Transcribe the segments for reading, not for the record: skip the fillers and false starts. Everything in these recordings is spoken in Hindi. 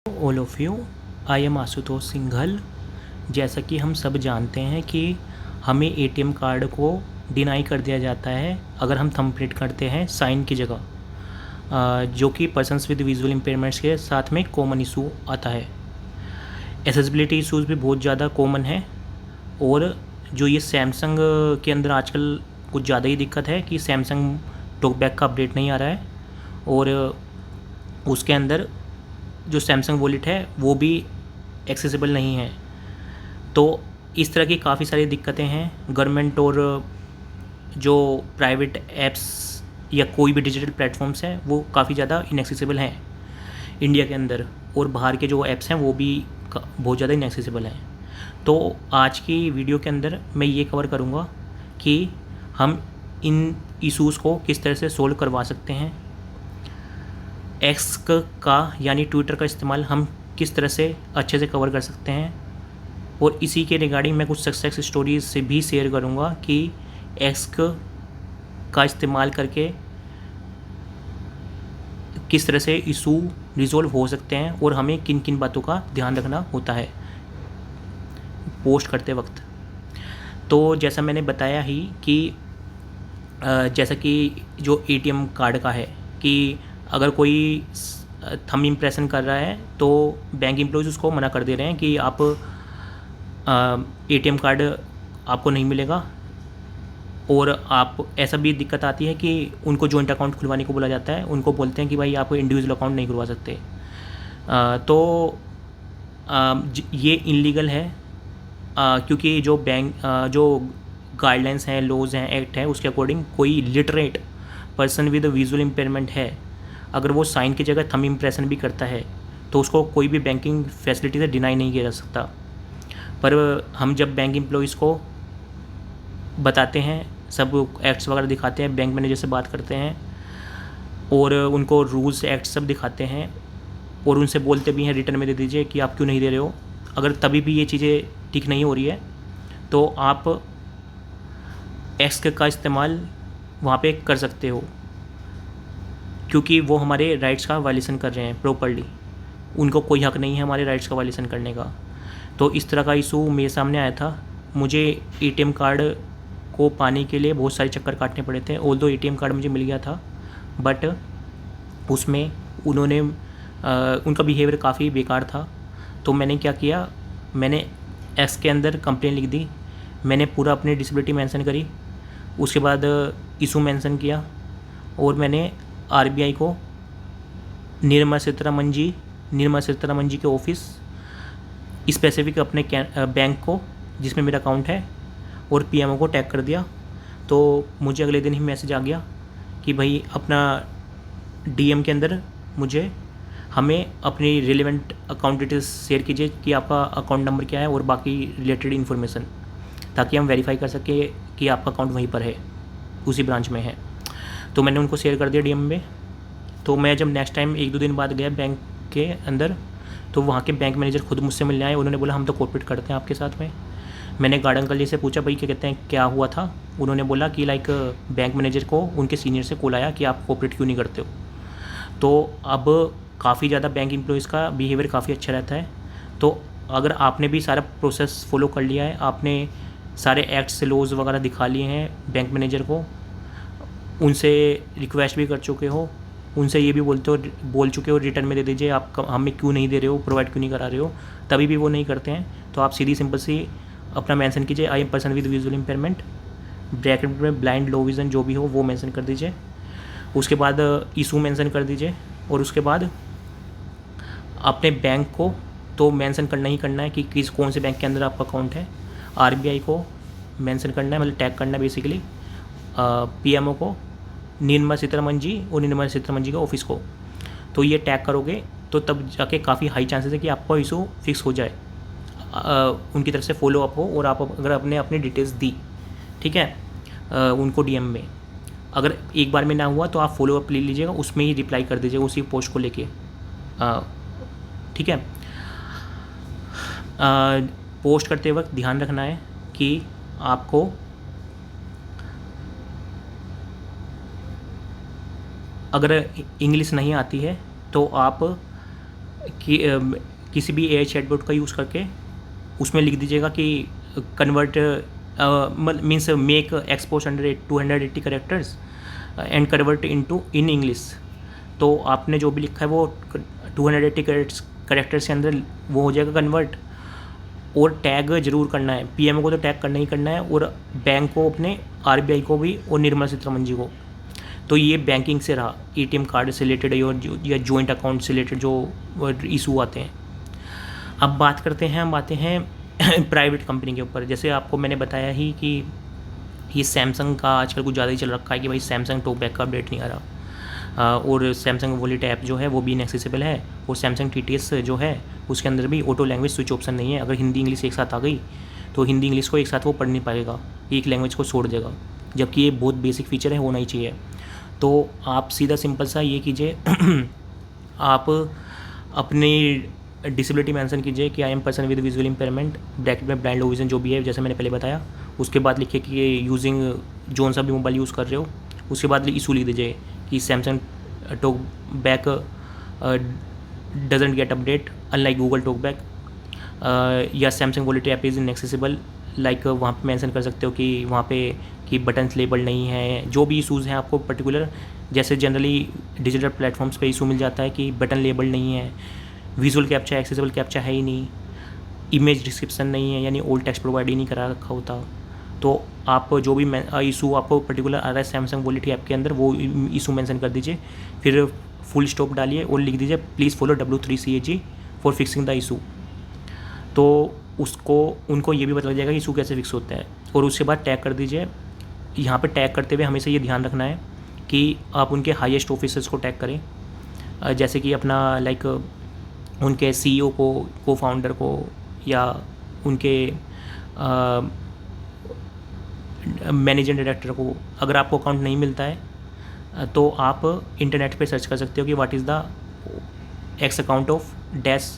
All of you, I am Ashutosh Singhal. जैसा कि हम सब जानते हैं कि हमें एटीएम कार्ड को डिनाई कर दिया जाता है अगर हम थंबप्रिंट करते हैं साइन की जगह, जो कि पर्सन्स विद विजुअल इम्पेयरमेंट्स के साथ में कॉमन इशू आता है। एसेसिबिलिटी इश्यूज़ भी बहुत ज़्यादा कॉमन है। और जो ये सैमसंग के अंदर आजकल कुछ ज़्यादा ही दिक्कत है कि सैमसंग टॉकबैक का अपडेट नहीं आ रहा है, और उसके अंदर जो सैमसंग वॉलेट है वो भी एक्सेसिबल नहीं है। तो इस तरह की काफ़ी सारी दिक्कतें हैं। गवर्नमेंट और जो प्राइवेट ऐप्स या कोई भी डिजिटल प्लेटफॉर्म्स हैं वो काफ़ी ज़्यादा इनएक्सेसिबल हैं इंडिया के अंदर, और बाहर के जो ऐप्स हैं वो भी बहुत ज़्यादा इनएक्सेसिबल हैं। तो आज की वीडियो के अंदर मैं ये कवर करूँगा कि हम इन इश्यूज़ को किस तरह से सोल्व करवा सकते हैं। एक्स का यानी ट्विटर का इस्तेमाल हम किस तरह से अच्छे से कवर कर सकते हैं, और इसी के रिगार्डिंग मैं कुछ सक्सेस स्टोरीज से भी शेयर करूंगा कि एक्स का इस्तेमाल करके किस तरह से इशू रिजोल्व हो सकते हैं और हमें किन किन बातों का ध्यान रखना होता है पोस्ट करते वक्त। तो जैसा मैंने बताया ही कि जैसा कि जो एटीएम कार्ड का है कि अगर कोई थंब इम्प्रेशन कर रहा है तो बैंक एम्प्लॉयज़ उसको मना कर दे रहे हैं कि आप एटीएम कार्ड आपको नहीं मिलेगा। और आप ऐसा भी दिक्कत आती है कि उनको जॉइंट अकाउंट खुलवाने को बोला जाता है, उनको बोलते हैं कि भाई आप इंडिविजुअल अकाउंट नहीं खुलवा सकते। तो ये इनलीगल है, क्योंकि जो बैंक जो गाइडलाइंस हैं, लॉज हैं, एक्ट है, उसके अकॉर्डिंग कोई literate person with visual impairment है, अगर वो साइन की जगह थंब इम्प्रेशन भी करता है तो उसको कोई भी बैंकिंग फैसिलिटी से डिनाई नहीं किया जा सकता। पर हम जब बैंक एम्प्लॉयज़ को बताते हैं, सब एक्ट्स वगैरह दिखाते हैं, बैंक मैनेजर से बात करते हैं और उनको रूल्स एक्ट सब दिखाते हैं और उनसे बोलते भी हैं रिटर्न में दे दीजिए कि आप क्यों नहीं दे रहे हो। अगर तभी भी ये चीज़ें ठीक नहीं हो रही है तो आप एक्स का इस्तेमाल वहाँ पे कर सकते हो, क्योंकि वो हमारे राइट्स का वायलेशन कर रहे हैं प्रॉपर्ली। उनको कोई हक नहीं है हमारे राइट्स का वायलेशन करने का। तो इस तरह का इशू मेरे सामने आया था। मुझे एटीएम कार्ड को पाने के लिए बहुत सारे चक्कर काटने पड़े थे। ऑल्दो एटीएम कार्ड मुझे मिल गया था, बट उसमें उन्होंने उनका बिहेवियर काफ़ी बेकार था। तो मैंने क्या किया, मैंने एक्स के अंदर कंप्लेन लिख दी, मैंने पूरा अपनी डिसेबिलिटी मेंशन करी, उसके बाद इशू मेंशन किया, और मैंने आरबीआई को निर्मला सीतारमण जी के ऑफिस स्पेसिफिक अपने बैंक को जिसमें मेरा अकाउंट है और पीएमओ को टैग कर दिया। तो मुझे अगले दिन ही मैसेज आ गया कि भाई अपना डीएम के अंदर हमें अपनी रिलेवेंट अकाउंट डिटेल्स शेयर कीजिए कि आपका अकाउंट नंबर क्या है और बाकी रिलेटेड इन्फॉर्मेशन, ताकि हम वेरीफाई कर सकें कि आपका अकाउंट वहीं पर है, उसी ब्रांच में है। तो मैंने उनको शेयर कर दिया डीएम में। तो मैं जब नेक्स्ट टाइम 1-2 दिन बाद गया बैंक के अंदर, तो वहाँ के बैंक मैनेजर खुद मुझसे मिलने आए। उन्होंने बोला हम तो कोऑपरेट करते हैं आपके साथ में। मैंने गार्ड अंकल जी से पूछा भाई क्या कहते हैं, क्या हुआ था। उन्होंने बोला कि लाइक बैंक मैनेजर को उनके सीनियर से कॉल आया कि आप कोऑपरेट क्यों नहीं करते हो। तो अब काफ़ी ज़्यादा बैंक एम्प्लॉयज़ का बिहेवियर काफ़ी अच्छा रहता है। तो अगर आपने भी सारा प्रोसेस फॉलो कर लिया है, आपने सारे एक्ट्स लॉज वगैरह दिखा लिए हैं बैंक मैनेजर को, उनसे रिक्वेस्ट भी कर चुके हो, उनसे ये भी बोल चुके हो रिटर्न में दे दीजिए, आप हमें क्यों नहीं दे रहे हो, प्रोवाइड क्यों नहीं करा रहे हो, तभी भी वो नहीं करते हैं, तो आप सीधी सिंपल सी अपना मेंशन कीजिए I am person with visual impairment, bracket में ब्लाइंड लो विज़न जो भी हो वो मेंशन कर दीजिए। उसके बाद इशू मेंशन कर दीजिए, और उसके बाद अपने बैंक को तो मेंशन करना ही करना है कि कौन से बैंक के अंदर आपका अकाउंट है। आरबीआई को मेंशन करना है, मतलब टैग करना है बेसिकली। पीएमओ को निर्मला सीतारमण जी और निर्मला सीतारमण जी के ऑफिस को। तो ये टैग करोगे तो तब जाके काफ़ी हाई चांसेस है कि आपका इशू फिक्स हो जाए, उनकी तरफ से फॉलो अप हो, और आप अगर आपने अपनी डिटेल्स दी, ठीक है, उनको डीएम में, अगर एक बार में ना हुआ तो आप फॉलो अप ले लीजिएगा, उसमें ही रिप्लाई कर दीजिएगा उसी पोस्ट को लेके, ठीक है। पोस्ट करते वक्त ध्यान रखना है कि आपको अगर इंग्लिश नहीं आती है तो आप कि किसी भी एआई चैटबॉट का यूज़ करके उसमें लिख दीजिएगा कि convert means make expose under 280 characters and convert in English. तो आपने जो भी लिखा है वो 280 करेक्टर्स के अंदर वो हो जाएगा कन्वर्ट। और टैग जरूर करना है, पीएमओ को तो टैग करना ही करना है, और बैंक को, अपने आरबीआई को भी, और निर्मला सीतारमण जी को। तो ये बैंकिंग से रहा, एटीएम कार्ड से रिलेटेड या जॉइंट अकाउंट से रिलेटेड जो इशू आते हैं। अब बात करते हैं, हम आते हैं प्राइवेट कंपनी के ऊपर। जैसे आपको मैंने बताया ही कि ये सैमसंग का आजकल कुछ ज़्यादा ही चल रखा है कि भाई सैमसंग टॉकबैक का अपडेट नहीं आ रहा, और सैमसंग वॉलेट ऐप जो है वो भी इनएक्सेसिबल है, और सैमसंग टीटीएस जो है उसके अंदर भी ऑटो लैंग्वेज स्विच ऑप्शन नहीं है। अगर हिंदी इंग्लिश एक साथ आ गई तो हिंदी इंग्लिश को एक साथ वो पढ़ नहीं पाएगा, एक लैंग्वेज को छोड़ देगा, जबकि ये बहुत बेसिक फीचर है, होना ही चाहिए। तो आप सीधा सिंपल सा ये कीजिए आप अपनी डिसेबिलिटी मेंशन कीजिए कि I am person with visual impairment, bracket में ब्लाइंड लो विजन जो भी है, जैसे मैंने पहले बताया। उसके बाद लिखिए कि ये यूजिंग जोन सा भी मोबाइल यूज़ कर रहे हो। उसके बाद इशू लिख दीजिए कि Samsung talkback doesn't get update unlike Google talkback, या Samsung wallet app is inaccessible. Like वहाँ पे मेंशन कर सकते हो कि वहाँ पे कि बटन्स लेबल नहीं है, जो भी इशूज़ हैं आपको पर्टिकुलर। जैसे जनरली डिजिटल प्लेटफॉर्म्स पे इशू मिल जाता है कि बटन लेबल नहीं है, विजुअल कैप्चा एक्सेसिबल कैप्चा है ही नहीं, इमेज डिस्क्रिप्शन नहीं है, यानी ओल्ड टेक्स्ट प्रोवाइड ही नहीं करा रखा होता। तो आप जो भी इशू आपको पर्टिकुलर आ रहा है सैमसंग वॉलेट ऐप के अंदर, वो इशू मेंशन कर दीजिए, फिर फुल स्टॉप डालिए और लिख दीजिए please follow W3CAG for fixing the issue. तो उनको ये भी पता लग जाएगा कि इशू कैसे फिक्स होता है। और उसके बाद टैग कर दीजिए। यहाँ पे टैग करते हुए हमेशा ये ध्यान रखना है कि आप उनके हाईएस्ट ऑफिसर्स को टैग करें, जैसे कि अपना लाइक उनके सीईओ को, को फाउंडर को, या उनके मैनेजिंग डायरेक्टर को। अगर आपको अकाउंट नहीं मिलता है तो आप इंटरनेट पे सर्च कर सकते हो कि what is the x account of dash,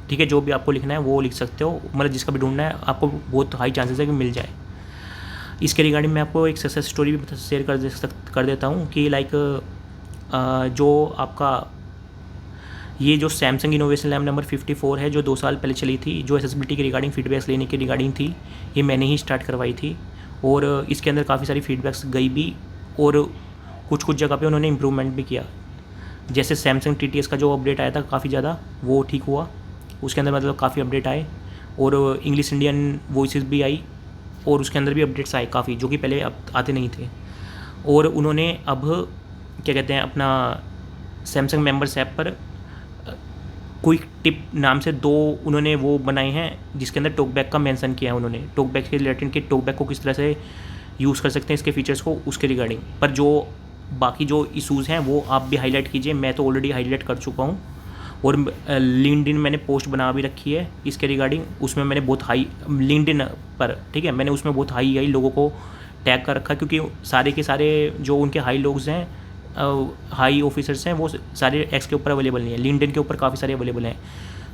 ठीक है, जो भी आपको लिखना है वो लिख सकते हो, मतलब जिसका भी ढूंढना है, आपको बहुत हाई चांसेस है कि मिल जाए। इसके रिगार्डिंग मैं आपको एक सक्सेस स्टोरी भी शेयर कर देता हूँ कि लाइक जो आपका ये जो सैमसंग इनोवेशन लैब नंबर 54 है, जो 2 साल पहले चली थी, जो एक्सेसिबिलिटी के रिगार्डिंग फीडबैक्स लेने के रिगार्डिंग थी, ये मैंने ही स्टार्ट करवाई थी। और इसके अंदर काफ़ी सारी फीडबैक्स गई भी, और कुछ जगह पे उन्होंने इम्प्रूवमेंट भी किया। जैसे सैमसंग टीटीएस का जो अपडेट आया था काफ़ी ज़्यादा, वो ठीक हुआ, उसके अंदर मतलब काफ़ी अपडेट आए, और इंग्लिश इंडियन वॉइसेस भी आई, और उसके अंदर भी अपडेट्स आए काफ़ी, जो कि पहले अब आते नहीं थे। और उन्होंने अब क्या कहते हैं, अपना सैमसंग मेंबर्स ऐप पर क्विक टिप नाम से 2 उन्होंने वो बनाए हैं, जिसके अंदर टॉकबैक का मेंशन किया है उन्होंने, टॉकबैक के रिलेटेड कि टॉकबैक को किस तरह से यूज़ कर सकते हैं, इसके फीचर्स को, उसके रिगार्डिंग। पर जो बाकी जो इशूज़ हैं वो आप भी हाईलाइट कीजिए, मैं तो ऑलरेडी हाईलाइट कर चुका हूँ। और लिंक्डइन मैंने पोस्ट बना भी रखी है इसके रिगार्डिंग, उसमें मैंने बहुत हाई लिंक्डइन पर, ठीक है, मैंने उसमें बहुत हाई लोगों को टैग कर रखा, क्योंकि सारे के सारे जो उनके हाई लोग्स हैं, हाई ऑफिसर्स हैं, वो सारे एक्स के ऊपर अवेलेबल नहीं है, लिंक्डइन के ऊपर काफ़ी सारे अवेलेबल हैं।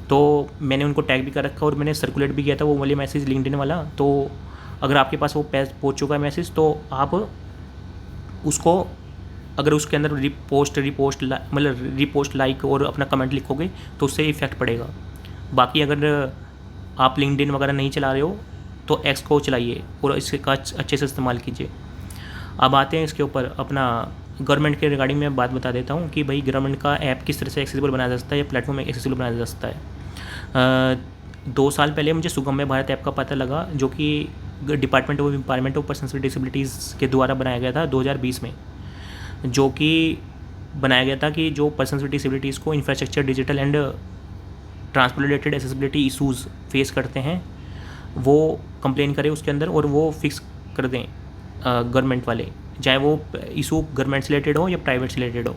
तो मैंने उनको टैग भी कर रखा, और मैंने सर्कुलेट भी किया था वो वाले मैसेज लिंक्डइन वाला। तो अगर आपके पास वो पहुँच चुका है मैसेज, तो आप उसको, अगर उसके अंदर रिपोस्ट मतलब रिपोस्ट लाइक और अपना कमेंट लिखोगे तो उससे इफेक्ट पड़ेगा। बाकी अगर आप लिंक्डइन वगैरह नहीं चला रहे हो तो एक्स को चलाइए और इसका अच्छे से इस्तेमाल कीजिए। अब आते हैं इसके ऊपर अपना गवर्नमेंट के रिगार्डिंग में बात बता देता हूँ कि भाई गवर्नमेंट का ऐप किस तरह से एक्सेसिबल बनाया जा सकता है या प्लेटफॉर्म एक्सेसिबल बनाया जा सकता है। 2 साल पहले मुझे सुगम्य भारत ऐप का पता लगा, जो कि department of empowerment of persons with disabilities के द्वारा बनाया गया था 2020 में, जो कि बनाया गया था कि जो पर्सन्स विद डिसेबिलिटीज़ को infrastructure, digital and transport related accessibility issues face करते हैं, वो कंप्लेन करें उसके अंदर और वो फिक्स कर दें गवर्नमेंट वाले, चाहे वो इशू गवर्नमेंट से रिलेटेड हो या प्राइवेट से रिलेटेड हो।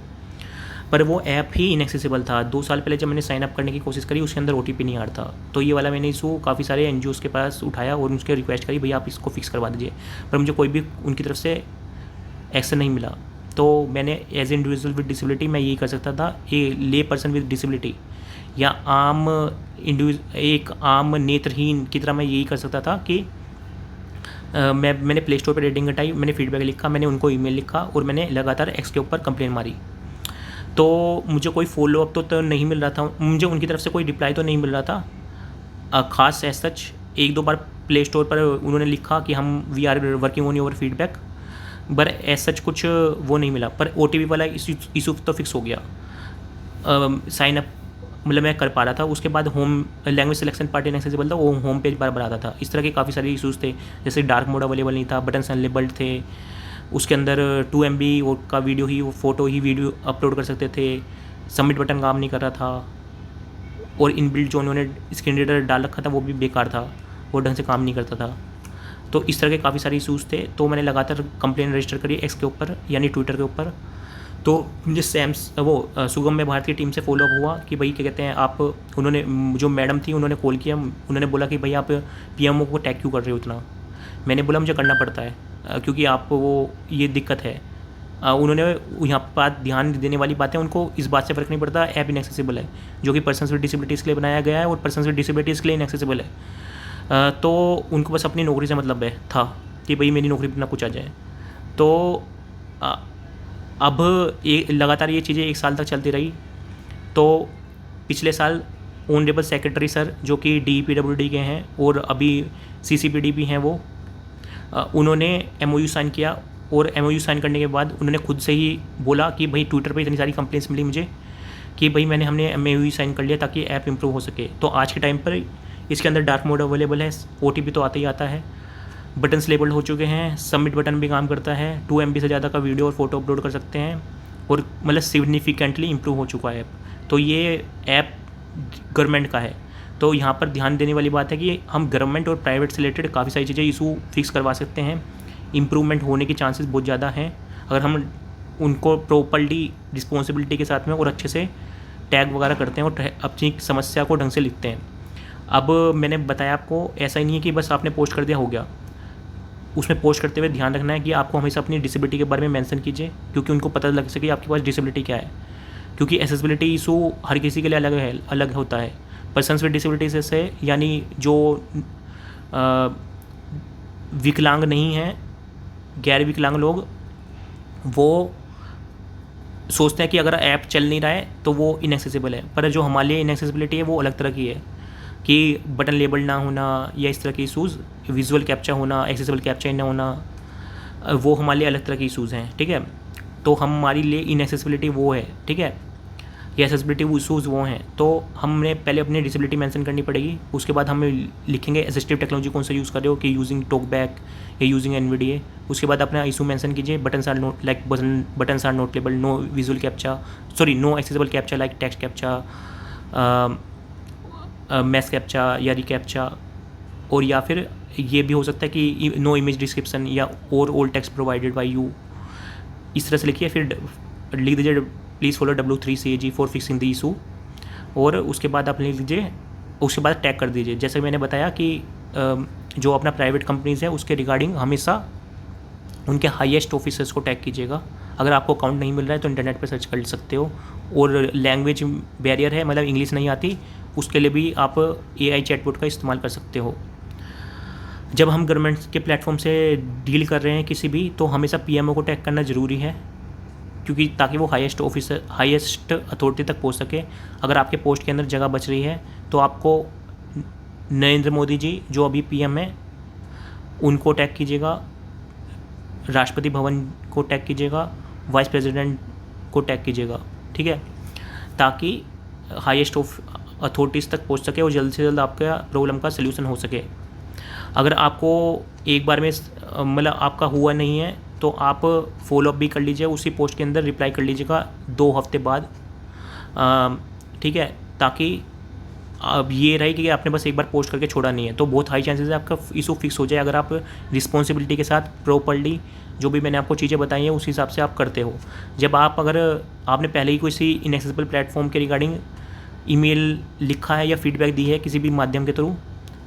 पर वो ऐप ही इनएक्सेसिबल था। 2 साल पहले जब मैंने साइन अप करने की कोशिश करी, उसके अंदर OTP नहीं आ रहा था। तो ये वाला मैंने इशू काफ़ी सारे NGOs के पास उठाया और उनसे रिक्वेस्ट करी, भैया आप इसको फिक्स करवा दीजिए, पर मुझे कोई भी उनकी तरफ से एक्शन नहीं मिला। तो मैंने एज इंडिविजुअल विद डिसेबिलिटी मैं यही कर सकता था, ए ले पर्सन विद डिसेबिलिटी या एक आम नेत्रहीन की तरह मैं यही कर सकता था कि मैंने प्ले स्टोर पर रेटिंग हटाई, मैंने फीडबैक लिखा, मैंने उनको ईमेल लिखा और मैंने लगातार एक्स के ऊपर कंप्लेन मारी। तो मुझे कोई फॉलोअप तो नहीं मिल रहा था, मुझे उनकी तरफ से कोई रिप्लाई तो नहीं मिल रहा था ख़ास एज सच। एक दो बार प्ले स्टोर पर उन्होंने लिखा कि हम we are working on your feedback, पर एज सच कुछ वो नहीं मिला। पर OTP वाला इशू तो फिक्स हो गया। साइन अप मतलब मैं कर पा रहा था। उसके बाद home language selection part inaccessible था, वो होम पेज बार आता था। इस तरह के काफ़ी सारे इशूज़ थे, जैसे डार्क मोड अवेलेबल नहीं था, बटन्स अनलेबल्ड थे, उसके अंदर 2 MB का वीडियो ही फ़ोटो ही वीडियो अपलोड कर सकते थे, सबमिट बटन काम नहीं कर रहा था, और इनबिल्ट जो उन्होंने स्क्रीन रीडर डाल रखा था वो भी बेकार था, वो ढंग से काम नहीं करता था। तो इस तरह के काफ़ी सारे इशूज़ थे। तो मैंने लगातार कंप्लेन रजिस्टर करी एक्स के ऊपर यानी ट्विटर के ऊपर। तो मुझे सुगम में भारत की टीम से फॉलोअप हुआ कि भाई क्या कहते हैं आप, उन्होंने जो मैडम थी उन्होंने कॉल किया, उन्होंने बोला कि भाई आप PMO को टैग क्यों कर रहे हो इतना। मैंने बोला मुझे करना पड़ता है क्योंकि आप वो ये दिक्कत है। उन्होंने यहाँ पर ध्यान देने वाली बातें, उनको इस बात से फ़र्क नहीं पड़ता ऐप इनएक्सेसिबल है, जो कि पर्सन्स विद डिसेबिलिटीज़ के लिए बनाया गया है और पर्सन्स विद डिसेबिलिटीज़ के लिए इनएक्सेसिबल है। तो उनको बस अपनी नौकरी से मतलब था कि भाई मेरी नौकरी पर ना कुछ आ जाए। तो अब लगातार ये चीज़ें 1 साल तक चलती रही। तो पिछले साल ऑनरेबल सेक्रेटरी सर जो कि DEPWD के हैं और अभी CCPD भी हैं, वो उन्होंने MOU साइन किया, और MOU साइन करने के बाद उन्होंने खुद से ही बोला कि भाई ट्विटर पे इतनी सारी कंप्लेंट्स मिली मुझे कि भाई हमने MOU साइन कर लिया ताकि ऐप इंप्रूव हो सके। तो आज के टाइम पर इसके अंदर डार्क मोड अवेलेबल है, OTP तो आता ही आता है, बटन्स लेबल्ड हो चुके हैं, सबमिट बटन भी काम करता है, 2 MB से ज़्यादा का वीडियो और फोटो अपलोड कर सकते हैं, और मतलब सिग्निफिकेंटली इंप्रूव हो चुका है ऐप। तो ये ऐप गवर्नमेंट का है। तो यहाँ पर ध्यान देने वाली बात है कि हम गवर्नमेंट और प्राइवेट से रिलेटेड काफ़ी सारी चीज़ें इशू फिक्स करवा सकते हैं। इम्प्रूवमेंट होने के चांसेस बहुत ज़्यादा हैं अगर हम उनको प्रॉपर्ली रिस्पॉन्सिबिलिटी के साथ में और अच्छे से टैग वगैरह करते हैं और अपनी समस्या को ढंग से लिखते हैं। अब मैंने बताया आपको, ऐसा ही नहीं है कि बस आपने पोस्ट कर दिया हो गया। उसमें पोस्ट करते हुए ध्यान रखना है कि आपको हमेशा अपनी डिसेबिलिटी के बारे में मेंशन कीजिए, क्योंकि उनको पता लग सके आपके पास डिसेबिलिटी क्या है। क्योंकि एक्सेसिबिलिटी इशू हर किसी के लिए अलग होता है। पर्सन्स विद डिसेबिलिटी से यानी जो विकलांग नहीं हैं, गैर विकलांग लोग, वो सोचते हैं कि अगर ऐप चल नहीं रहा है तो वो इनएक्सेसिबल है। पर जो हमारे लिए इनएक्सेसिबिलिटी है वो अलग तरह की है, कि बटन लेबल ना होना या इस तरह के इशूज़, विजुअल कैप्चा होना, एक्सेसिबल कैप्चा ना होना, वो हमारे लिए अलग तरह के इशूज़ हैं। ठीक है, तो हमारे लिए इनएक्सेसिबिलिटी वो है। ठीक है, ये एक्सेसिबिलिटी इशूज़ वो हैं। तो हमने पहले अपनी डिसेबिलिटी मेंशन करनी पड़ेगी, उसके बाद हम लिखेंगे असिस्टिव टेक्नोलॉजी कौन सा यूज़ कर रहे हो, कि यूजिंग टॉकबैक या यूजिंग NVDA। उसके बाद अपना इशू मेंशन कीजिए, buttons are not like buttons are not label, no visual captcha, no accessible captcha like text captcha, math captcha या रिकैप्चा, और या फिर ये भी हो सकता है कि नो इमेज डिस्क्रिप्शन या और all text provided by you, इस तरह से लिखिए। फिर लिख दीजिए please follow W3CAG for fixing the issue, और उसके बाद आप लिख लीजिए, उसके बाद टैग कर दीजिए। जैसे मैंने बताया कि जो अपना प्राइवेट कंपनीज़ है उसके रिगार्डिंग हमेशा उनके हाईएस्ट ऑफिसर्स को टैग कीजिएगा। अगर आपको अकाउंट नहीं मिल रहा है तो इंटरनेट पर सर्च कर सकते हो। और लैंग्वेज बैरियर है, मतलब इंग्लिश नहीं आती, उसके लिए भी आप AI चैटबॉट का इस्तेमाल कर सकते हो। जब हम गवर्नमेंट के प्लेटफॉर्म से डील कर रहे हैं किसी भी, तो हमेशा PMO को टैग करना ज़रूरी है, क्योंकि ताकि वो हाईएस्ट अथॉरिटी तक पहुंच सके। अगर आपके पोस्ट के अंदर जगह बच रही है तो आपको नरेंद्र मोदी जी जो अभी PM है उनको टैग कीजिएगा, राष्ट्रपति भवन को टैग कीजिएगा, वाइस प्रेसिडेंट को टैग कीजिएगा। ठीक है, ताकि हाईएस्ट अथॉरिटीज़ तक पहुंच सके और जल्द से जल्द आपका प्रॉब्लम का सल्यूशन हो सके। अगर आपको एक बार में मतलब आपका हुआ नहीं है तो आप फॉलोअप भी कर लीजिए, उसी पोस्ट के अंदर रिप्लाई कर लीजिएगा 2 हफ्ते बाद। ठीक है, ताकि अब ये रहे कि आपने बस एक बार पोस्ट करके छोड़ा नहीं है, तो बहुत हाई चांसेस है आपका इशू फिक्स हो जाए, अगर आप रिस्पॉन्सिबिलिटी के साथ प्रॉपर्ली जो भी मैंने आपको चीज़ें बताई हैं उस हिसाब से आप करते हो। जब अगर आपने पहले ही किसी इनएक्सेसिबल प्लेटफॉर्म के रिगार्डिंग ईमेल लिखा है या फीडबैक दी है किसी भी माध्यम के थ्रू,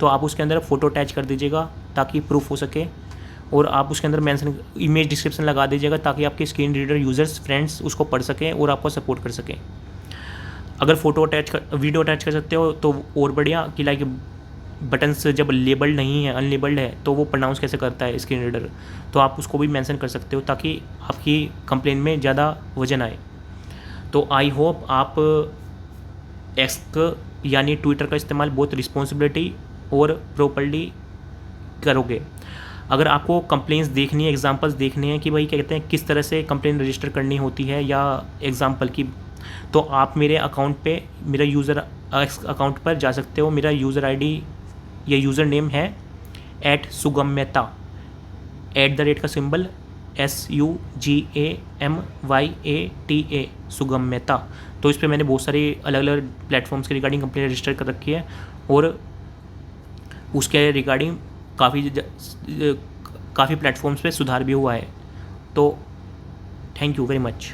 तो आप उसके अंदर फ़ोटो अटैच कर दीजिएगा ताकि प्रूफ हो सके, और आप उसके अंदर मेंशन इमेज डिस्क्रिप्शन लगा दीजिएगा ताकि आपके स्क्रीन रीडर यूज़र्स फ्रेंड्स उसको पढ़ सकें और आपको सपोर्ट कर सकें। अगर वीडियो अटैच कर सकते हो तो और बढ़िया, कि लाइक बटन्स जब लेबल्ड नहीं है, अनलेबल्ड है, तो वो प्रोनाउंस कैसे करता है स्क्रीन रीडर, तो आप उसको भी मेंशन कर सकते हो ताकि आपकी कंप्लेन में ज़्यादा वजन आए। तो आई होप आप एक्स यानी ट्विटर का इस्तेमाल बहुत रिस्पॉन्सिबिलिटी और प्रॉपर्ली करोगे। अगर आपको कंप्लेंट्स देखनी है, एग्जांपल्स देखने हैं कि भाई क्या कहते हैं किस तरह से कंप्लेंट रजिस्टर करनी होती है या एग्जांपल की, तो आप मेरे अकाउंट पे, मेरा यूज़र अकाउंट पर जा सकते हो। मेरा यूज़र आईडी या यूज़र नेम है @सुगम्यता, @ का सिंबल SUGAMYATA, सुगम्यता। तो इस पर मैंने बहुत सारे अलग अलग प्लेटफॉर्म्स के रिगार्डिंग कंप्लेंट रजिस्टर कर रखी है और उसके रिगार्डिंग काफ़ी प्लेटफॉर्म्स पे सुधार भी हुआ है। तो थैंक यू वेरी मच।